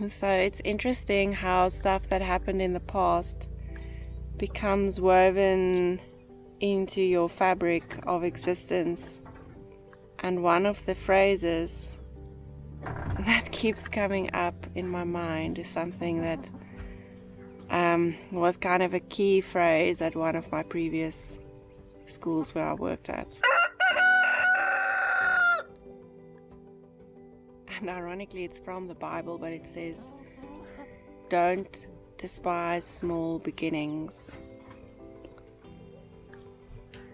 So it's interesting how stuff that happened in the past becomes woven into your fabric of existence. And one of the phrases that keeps coming up in my mind is something that was kind of a key phrase at one of my previous schools where I worked at. And ironically, it's from the Bible, but it says, "Don't despise small beginnings."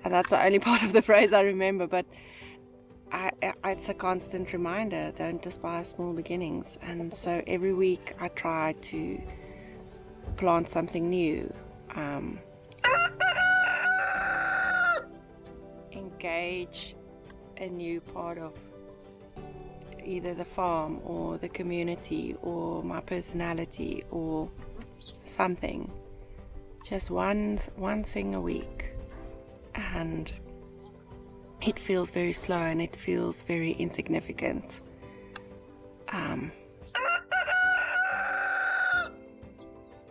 And that's the only part of the phrase I remember, but it's a constant reminder, don't despise small beginnings. And so every week I try to plant something new, engage a new part of either the farm or the community or my personality or something. Just one thing a week. And it feels very slow and it feels very insignificant.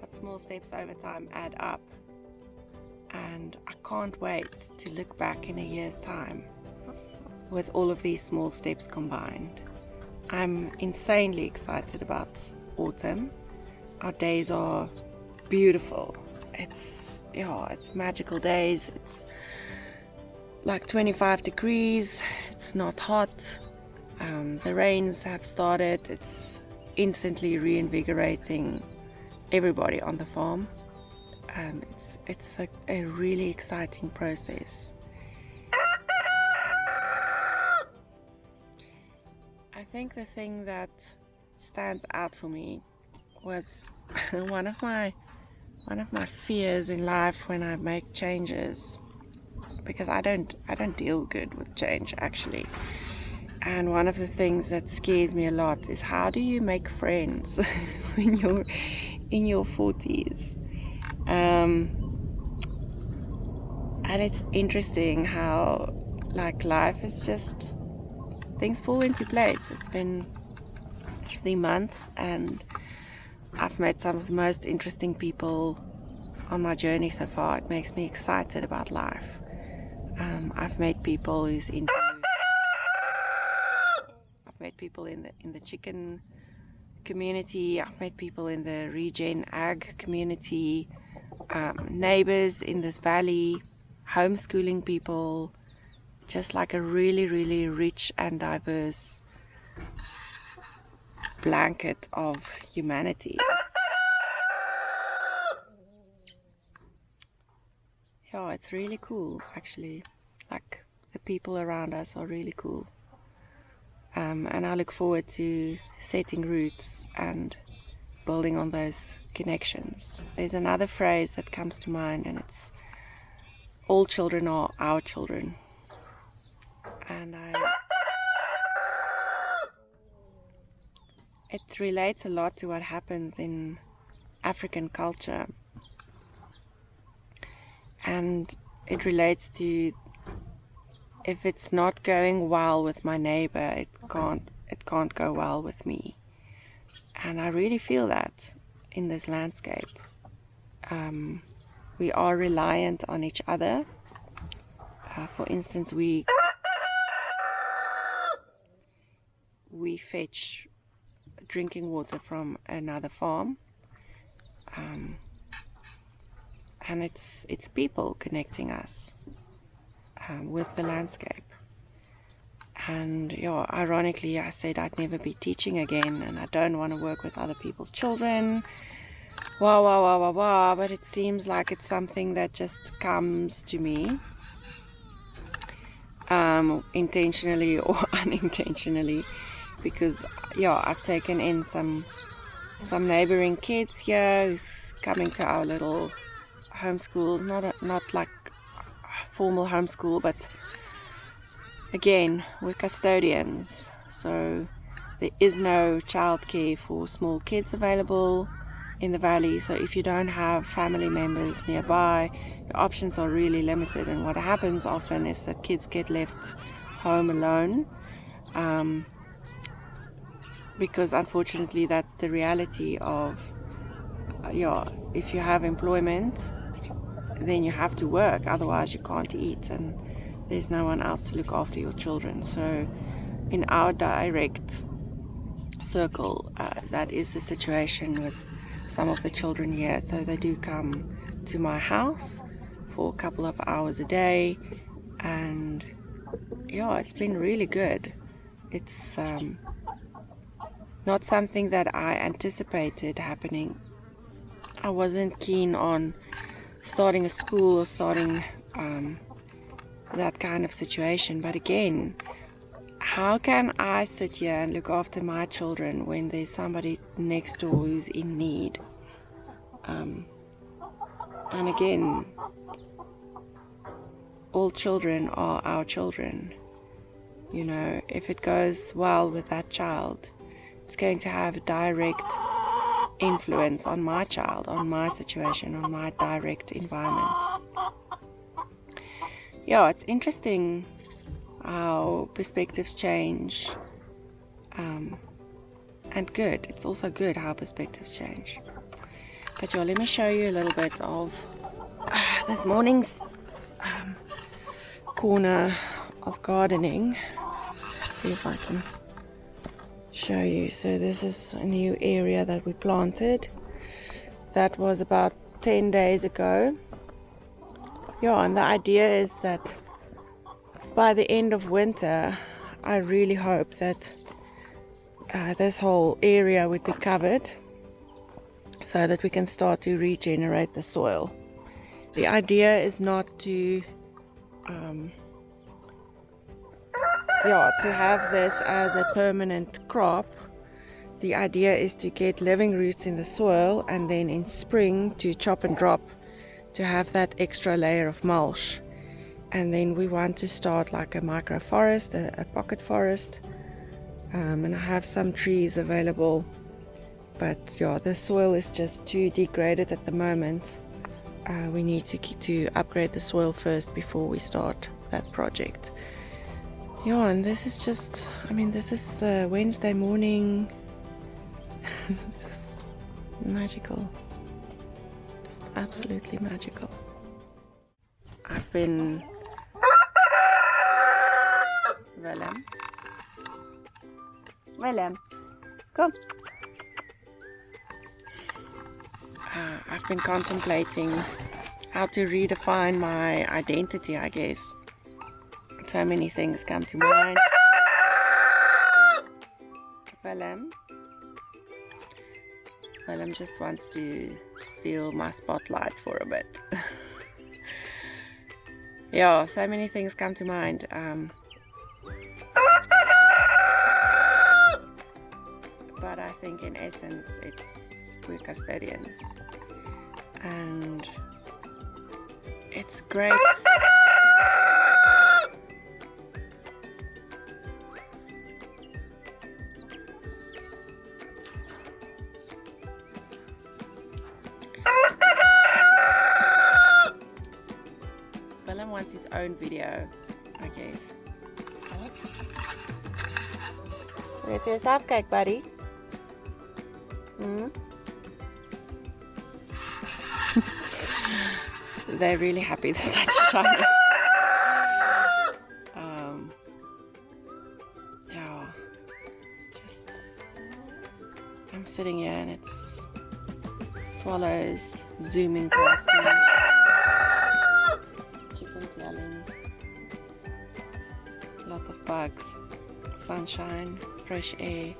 But small steps over time add up. And I can't wait to look back in a year's time with all of these small steps combined. I'm insanely excited about autumn. Our days are beautiful. It's magical days. It's like 25 degrees. It's not hot. The rains have started. It's instantly reinvigorating everybody on the farm. It's a really exciting process. I think the thing that stands out for me was one of my fears in life when I make changes, because I don't deal good with change actually. And one of the things that scares me a lot is, how do you make friends when you're in your 40s? And it's interesting how life is just, things fall into place. It's been 3 months and I've met some of the most interesting people on my journey so far. It makes me excited about life. I've met people I've met people in the chicken community. I've met people in the regen ag community, neighbors in this valley, homeschooling people, just like a really, really rich and diverse blanket of humanity. Yeah, it's really cool actually. Like, the people around us are really cool. And I look forward to setting roots and building on those connections. There's another phrase that comes to mind, and it's, all children are our children. And it relates a lot to what happens in African culture. And it relates to, if it's not going well with my neighbor, it can't go well with me. And I really feel that in this landscape. We are reliant on each other. For instance, we fetch drinking water from another farm, and it's people connecting us with the landscape. And ironically, I said I'd never be teaching again, and I don't want to work with other people's children. But it seems like it's something that just comes to me, intentionally or unintentionally, because I've taken in some neighboring kids here who's coming to our little homeschool, not like formal homeschool, but again, we're custodians, so there is no childcare for small kids available in the valley. So if you don't have family members nearby, your options are really limited. And what happens often is that kids get left home alone, because unfortunately that's the reality of if you have employment, then you have to work, otherwise you can't eat, and there's no one else to look after your children. So in our direct circle, that is the situation with some of the children here. So they do come to my house for a couple of hours a day, and it's been really good. It's not something that I anticipated happening. I wasn't keen on starting a school or starting that kind of situation, but again, how can I sit here and look after my children when there's somebody next door who's in need? And again, all children are our children. You know, if it goes well with that child, it's going to have a direct influence on my child, on my situation, on my direct environment. It's interesting how perspectives change, and good. It's also good how perspectives change. But let me show you a little bit of this morning's corner of gardening. Let's see if I can show you. So this is a new area that we planted. That was about 10 days ago. And the idea is that by the end of winter, I really hope that this whole area would be covered so that we can start to regenerate the soil. The idea is not to to have this as a permanent crop. The idea is to get living roots in the soil, and then in spring to chop and drop to have that extra layer of mulch. And then we want to start like a micro forest, a pocket forest, and I have some trees available, but the soil is just too degraded at the moment. We need to upgrade the soil first before we start that project. And this is just, this is Wednesday morning. Magical. Just absolutely magical. I've been Willem, come. I've been contemplating how to redefine my identity, I guess. So many things come to mind. Willem just wants to steal my spotlight for a bit. So many things come to mind. But I think in essence we're custodians, and it's great. Willem wants his own video, I guess. Ready for yourself, cake, buddy? They're really happy the sun is shining. I'm sitting here and it's swallows zooming past me. Chickens yelling. Lots of bugs. Sunshine, fresh air.